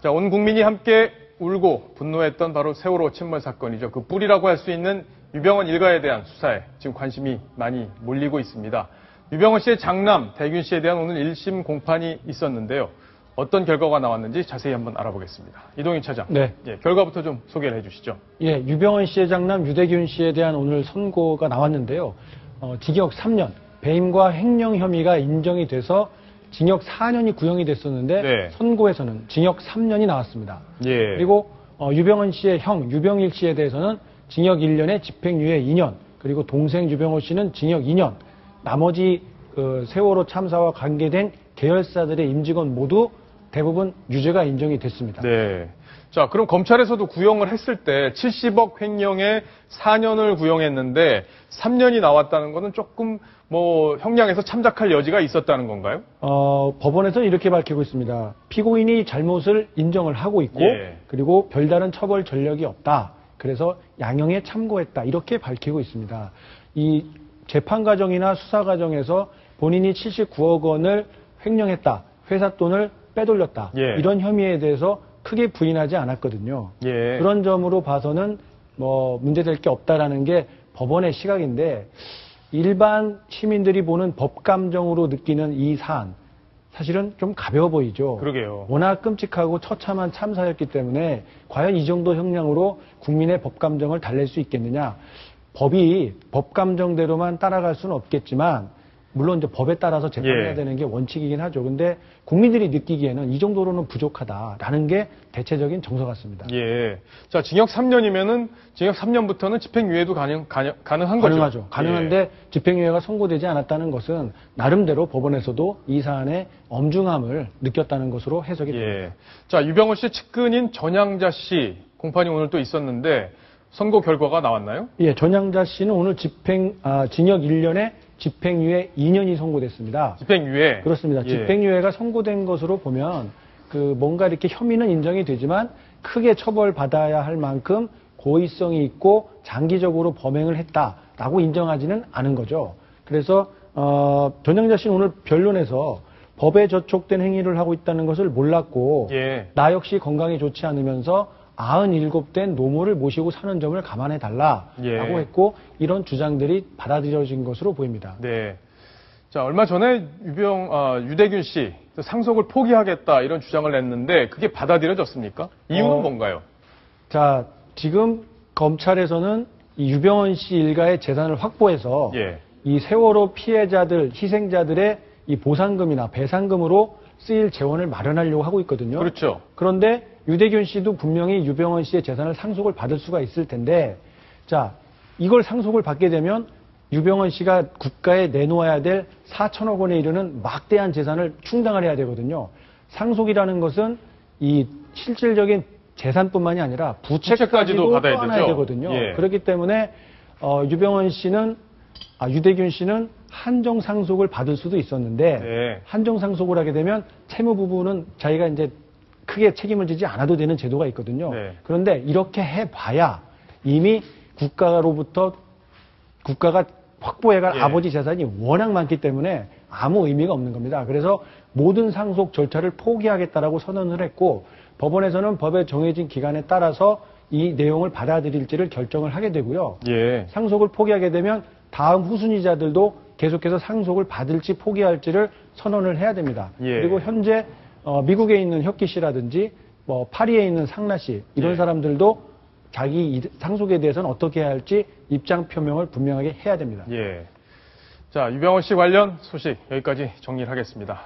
자, 온 국민이 함께 울고 분노했던 바로 세월호 침몰 사건이죠. 그 뿌리라고 할 수 있는 유병헌 일가에 대한 수사에 지금 관심이 많이 몰리고 있습니다. 유병헌 씨의 장남 대균 씨에 대한 오늘 1심 공판이 있었는데요. 어떤 결과가 나왔는지 자세히 한번 알아보겠습니다. 이동윤 차장, 네. 결과부터 좀 소개를 해주시죠. 예, 유병헌 씨의 장남 유대균 씨에 대한 오늘 선고가 나왔는데요. 징역 3년, 배임과 횡령 혐의가 인정이 돼서 징역 4년이 구형이 됐었는데 네. 선고에서는 징역 3년이 나왔습니다. 예. 그리고 유병헌 씨의 형 유병일 씨에 대해서는 징역 1년에 집행유예 2년, 그리고 동생 유병호 씨는 징역 2년, 나머지 세월호 참사와 관계된 계열사들의 임직원 모두 대부분 유죄가 인정이 됐습니다. 네. 자, 그럼 검찰에서도 구형을 했을 때 70억 횡령에 4년을 구형했는데 3년이 나왔다는 것은 조금 형량에서 참작할 여지가 있었다는 건가요? 법원에서는 이렇게 밝히고 있습니다. 피고인이 잘못을 인정을 하고 있고, 예. 그리고 별다른 처벌 전력이 없다. 그래서 양형에 참고했다. 이렇게 밝히고 있습니다. 이 재판 과정이나 수사 과정에서 본인이 79억 원을 횡령했다. 회사 돈을 빼돌렸다. 예. 이런 혐의에 대해서 크게 부인하지 않았거든요. 예. 그런 점으로 봐서는 문제될 게 없다라는 게 법원의 시각인데, 일반 시민들이 보는 법감정으로 느끼는 이 사안, 사실은 좀 가벼워 보이죠. 그러게요. 워낙 끔찍하고 처참한 참사였기 때문에 과연 이 정도 형량으로 국민의 법감정을 달랠 수 있겠느냐. 법이 법감정대로만 따라갈 수는 없겠지만, 물론 이제 법에 따라서 재판해야 되는 게 원칙이긴 하죠. 근데 국민들이 느끼기에는 이 정도로는 부족하다라는 게 대체적인 정서 같습니다. 예. 자, 징역 3년이면은 징역 3년부터는 집행유예도 가능한 거죠? 가능하죠. 가능한데 집행유예가 선고되지 않았다는 것은 나름대로 법원에서도 이 사안의 엄중함을 느꼈다는 것으로 해석이 됩니다. 자, 유병헌 씨 측근인 전향자 씨 공판이 오늘 또 있었는데 선고 결과가 나왔나요? 예, 전향자 씨는 오늘 징역 1년에 집행유예 2년이 선고됐습니다. 집행유예? 그렇습니다. 집행유예가 선고된 것으로 보면 뭔가 이렇게 혐의는 인정이 되지만 크게 처벌받아야 할 만큼 고의성이 있고 장기적으로 범행을 했다라고 인정하지는 않은 거죠. 그래서 전향자 씨는 오늘 변론에서 법에 저촉된 행위를 하고 있다는 것을 몰랐고 나 역시 건강이 좋지 않으면서 97된 노모를 모시고 사는 점을 감안해달라라고 했고 이런 주장들이 받아들여진 것으로 보입니다. 네. 자, 얼마 전에 유대균 씨 상속을 포기하겠다 이런 주장을 냈는데 그게 받아들여졌습니까? 이유는 뭔가요? 자, 지금 검찰에서는 이 유병헌 씨 일가의 재산을 확보해서 이 세월호 피해자들, 희생자들의 이 보상금이나 배상금으로 쓰일 재원을 마련하려고 하고 있거든요. 그렇죠. 그런데 유대균 씨도 분명히 유병헌 씨의 재산을 상속을 받을 수가 있을 텐데, 자, 이걸 상속을 받게 되면 유병헌 씨가 국가에 내놓아야 될 4천억 원에 이르는 막대한 재산을 충당을 해야 되거든요. 상속이라는 것은 이 실질적인 재산뿐만이 아니라 부채까지도 떠안아야 되거든요. 그렇기 때문에 유대균 씨는 한정 상속을 받을 수도 있었는데 한정 상속을 하게 되면 채무 부분은 자기가 이제 크게 책임을 지지 않아도 되는 제도가 있거든요. 그런데 이렇게 해봐야 이미 국가가 확보해갈 아버지 재산이 워낙 많기 때문에 아무 의미가 없는 겁니다. 그래서 모든 상속 절차를 포기하겠다라고 선언을 했고 법원에서는 법에 정해진 기간에 따라서 이 내용을 받아들일지를 결정을 하게 되고요. 상속을 포기하게 되면 다음 후순위자들도 계속해서 상속을 받을지 포기할지를 선언을 해야 됩니다. 그리고 현재 미국에 있는 혁기 씨라든지 파리에 있는 상나 씨 이런 사람들도 자기 상속에 대해서는 어떻게 해야 할지 입장 표명을 분명하게 해야 됩니다. 자, 유병헌 씨 관련 소식 여기까지 정리를 하겠습니다.